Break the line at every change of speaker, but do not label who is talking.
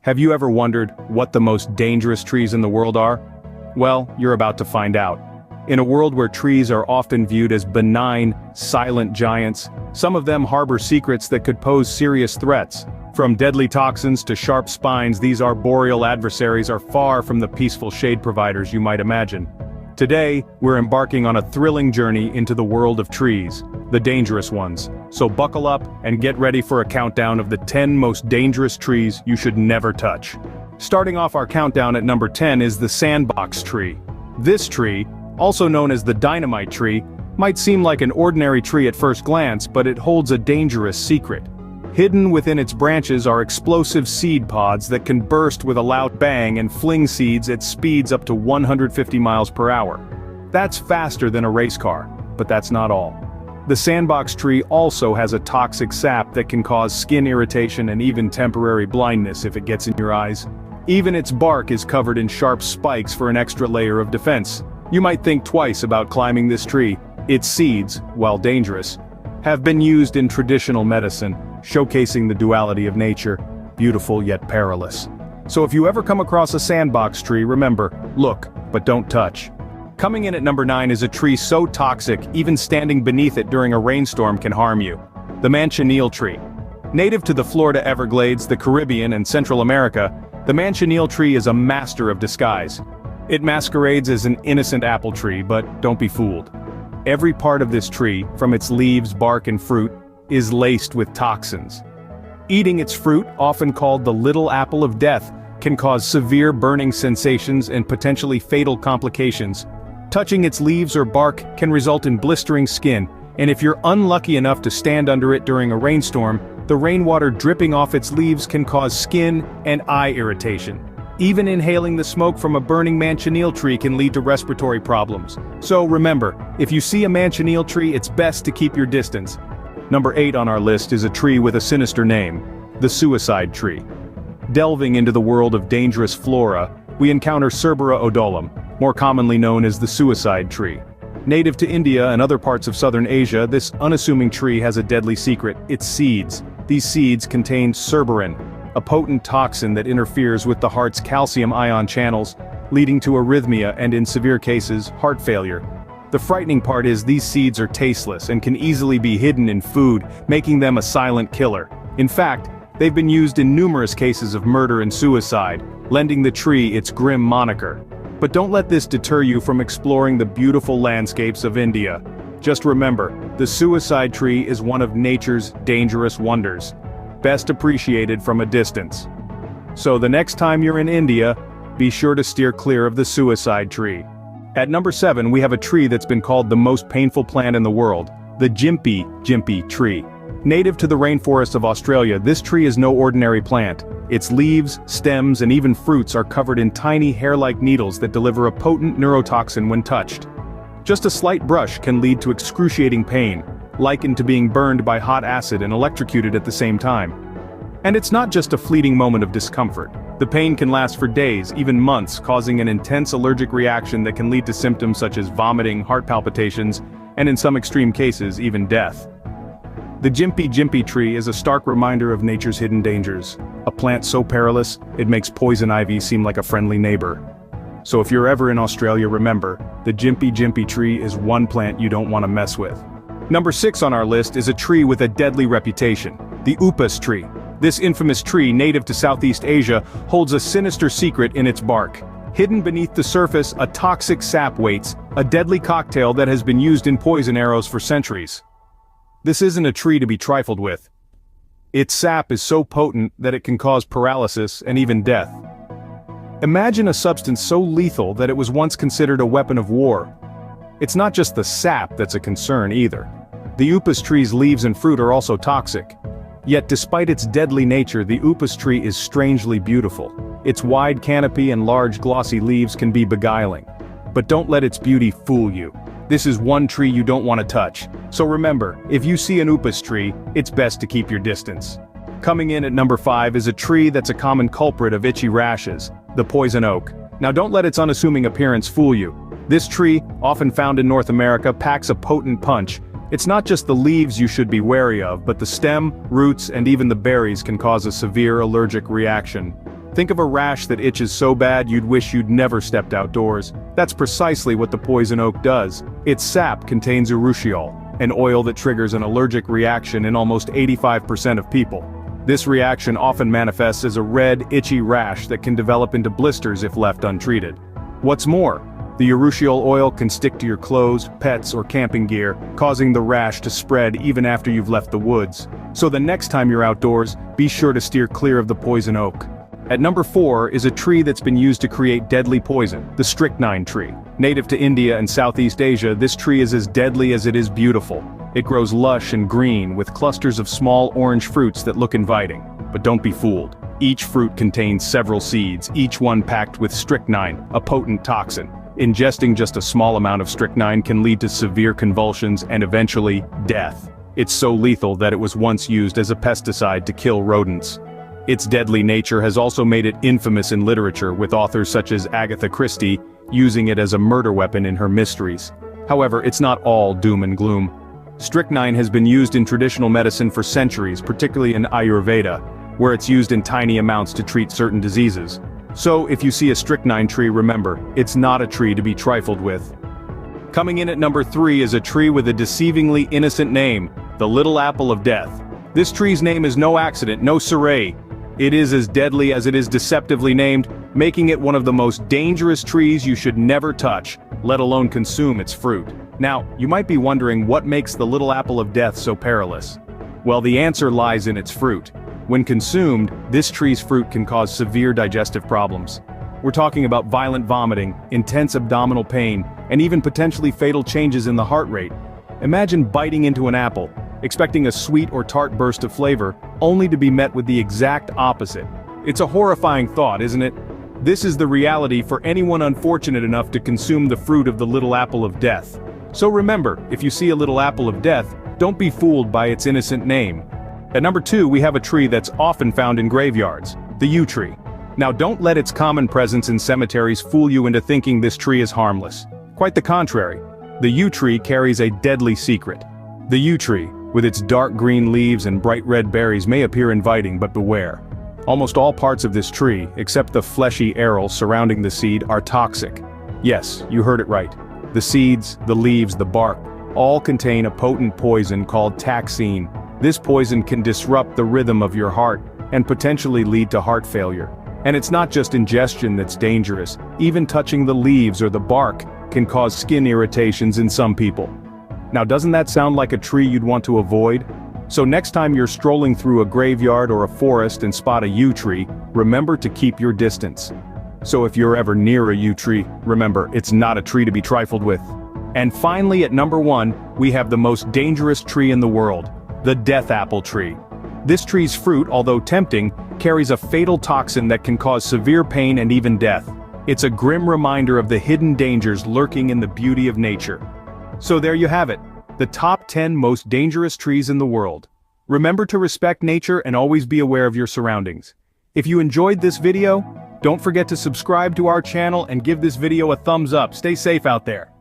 Have you ever wondered what the most dangerous trees in the world are? Well, you're about to find out. In a world where trees are often viewed as benign, silent giants, some of them harbor secrets that could pose serious threats. From deadly toxins to sharp spines, these arboreal adversaries are far from the peaceful shade providers you might imagine. Today, we're embarking on a thrilling journey into the world of trees, the dangerous ones. So buckle up and get ready for a countdown of the 10 most dangerous trees you should never touch. Starting off our countdown at number 10 is the sandbox tree. This tree, also known as the dynamite tree, might seem like an ordinary tree at first glance, but it holds a dangerous secret. Hidden within its branches are explosive seed pods that can burst with a loud bang and fling seeds at speeds up to 150 miles per hour. That's faster than a race car, but that's not all. The sandbox tree also has a toxic sap that can cause skin irritation and even temporary blindness if it gets in your eyes. Even its bark is covered in sharp spikes for an extra layer of defense. You might think twice about climbing this tree. Its seeds, while dangerous, have been used in traditional medicine, showcasing the duality of nature, beautiful yet perilous. So if you ever come across a sandbox tree, remember, look, but don't touch. Coming in at number 9 is a tree so toxic, even standing beneath it during a rainstorm can harm you. The manchineel tree. Native to the Florida Everglades, the Caribbean, and Central America, the manchineel tree is a master of disguise. It masquerades as an innocent apple tree, but don't be fooled. Every part of this tree, from its leaves, bark, and fruit, is laced with toxins. Eating its fruit, often called the little apple of death, can cause severe burning sensations and potentially fatal complications. Touching its leaves or bark can result in blistering skin, and if you're unlucky enough to stand under it during a rainstorm, the rainwater dripping off its leaves can cause skin and eye irritation. Even inhaling the smoke from a burning manchineel tree can lead to respiratory problems. So remember, if you see a manchineel tree, it's best to keep your distance. Number 8 on our list is a tree with a sinister name, the suicide tree. Delving into the world of dangerous flora, we encounter Cerbera odolum, more commonly known as the suicide tree. Native to India and other parts of southern Asia, this unassuming tree has a deadly secret: its seeds. These seeds contain cerberin, a potent toxin that interferes with the heart's calcium ion channels, leading to arrhythmia and, in severe cases, heart failure. The frightening part is these seeds are tasteless and can easily be hidden in food, making them a silent killer. In fact, they've been used in numerous cases of murder and suicide, lending the tree its grim moniker. But don't let this deter you from exploring the beautiful landscapes of India. Just remember, the suicide tree is one of nature's dangerous wonders, best appreciated from a distance. So the next time you're in India, be sure to steer clear of the suicide tree. At number 7, we have a tree that's been called the most painful plant in the world, the gympie tree. Native to the rainforests of Australia, this tree is no ordinary plant. Its leaves, stems, and even fruits are covered in tiny hair-like needles that deliver a potent neurotoxin when touched. Just a slight brush can lead to excruciating pain, likened to being burned by hot acid and electrocuted at the same time. And it's not just a fleeting moment of discomfort. The pain can last for days, even months, causing an intense allergic reaction that can lead to symptoms such as vomiting, heart palpitations, and in some extreme cases, even death. The gympie tree is a stark reminder of nature's hidden dangers, a plant so perilous, it makes poison ivy seem like a friendly neighbor. So if you're ever in Australia, remember, the gympie tree is one plant you don't want to mess with. Number 6 on our list is a tree with a deadly reputation, the upas tree. This infamous tree, native to Southeast Asia, holds a sinister secret in its bark. Hidden beneath the surface, a toxic sap waits, a deadly cocktail that has been used in poison arrows for centuries. This isn't a tree to be trifled with. Its sap is so potent that it can cause paralysis and even death. Imagine a substance so lethal that it was once considered a weapon of war. It's not just the sap that's a concern either. The upas tree's leaves and fruit are also toxic. Yet despite its deadly nature, the upas tree is strangely beautiful. Its wide canopy and large glossy leaves can be beguiling. But don't let its beauty fool you. This is one tree you don't want to touch. So remember, if you see an upas tree, it's best to keep your distance. Coming in at number 5 is a tree that's a common culprit of itchy rashes, the poison oak. Now don't let its unassuming appearance fool you. This tree, often found in North America, packs a potent punch. It's not just the leaves you should be wary of, but the stem, roots, and even the berries can cause a severe allergic reaction. Think of a rash that itches so bad you'd wish you'd never stepped outdoors. That's precisely what the poison oak does. Its sap contains urushiol, an oil that triggers an allergic reaction in almost 85% of people. This reaction often manifests as a red, itchy rash that can develop into blisters if left untreated. What's more, the urushiol oil can stick to your clothes, pets, or camping gear, causing the rash to spread even after you've left the woods. So the next time you're outdoors, be sure to steer clear of the poison oak. At number 4 is a tree that's been used to create deadly poison, the strychnine tree. Native to India and Southeast Asia, this tree is as deadly as it is beautiful. It grows lush and green with clusters of small orange fruits that look inviting. But don't be fooled. Each fruit contains several seeds, each one packed with strychnine, a potent toxin. Ingesting just a small amount of strychnine can lead to severe convulsions and eventually, death. It's so lethal that it was once used as a pesticide to kill rodents. Its deadly nature has also made it infamous in literature, with authors such as Agatha Christie using it as a murder weapon in her mysteries. However, it's not all doom and gloom. Strychnine has been used in traditional medicine for centuries, particularly in Ayurveda, where it's used in tiny amounts to treat certain diseases. So, if you see a strychnine tree, remember, it's not a tree to be trifled with. Coming in at number 3 is a tree with a deceivingly innocent name, the Little Apple of Death. This tree's name is no accident, no siree. It is as deadly as it is deceptively named, making it one of the most dangerous trees you should never touch, let alone consume its fruit. Now, you might be wondering what makes the Little Apple of Death so perilous. Well, the answer lies in its fruit. When consumed, this tree's fruit can cause severe digestive problems. We're talking about violent vomiting, intense abdominal pain, and even potentially fatal changes in the heart rate. Imagine biting into an apple, expecting a sweet or tart burst of flavor, only to be met with the exact opposite. It's a horrifying thought, isn't it? This is the reality for anyone unfortunate enough to consume the fruit of the Little Apple of Death. So remember, if you see a little apple of death, don't be fooled by its innocent name. At number 2, we have a tree that's often found in graveyards, the yew tree. Now don't let its common presence in cemeteries fool you into thinking this tree is harmless. Quite the contrary. The yew tree carries a deadly secret. The yew tree, with its dark green leaves and bright red berries, may appear inviting, but beware. Almost all parts of this tree, except the fleshy aril surrounding the seed, are toxic. Yes, you heard it right. The seeds, the leaves, the bark, all contain a potent poison called taxine. This poison can disrupt the rhythm of your heart and potentially lead to heart failure. And it's not just ingestion that's dangerous. Even touching the leaves or the bark can cause skin irritations in some people. Now, doesn't that sound like a tree you'd want to avoid? So next time you're strolling through a graveyard or a forest and spot a yew tree, remember to keep your distance. So if you're ever near a yew tree, remember, it's not a tree to be trifled with. And finally, at number 1, we have the most dangerous tree in the world, the death apple tree. This tree's fruit, although tempting, carries a fatal toxin that can cause severe pain and even death. It's a grim reminder of the hidden dangers lurking in the beauty of nature. So there you have it, the top 10 most dangerous trees in the world. Remember to respect nature and always be aware of your surroundings. If you enjoyed this video, don't forget to subscribe to our channel and give this video a thumbs up. Stay safe out there.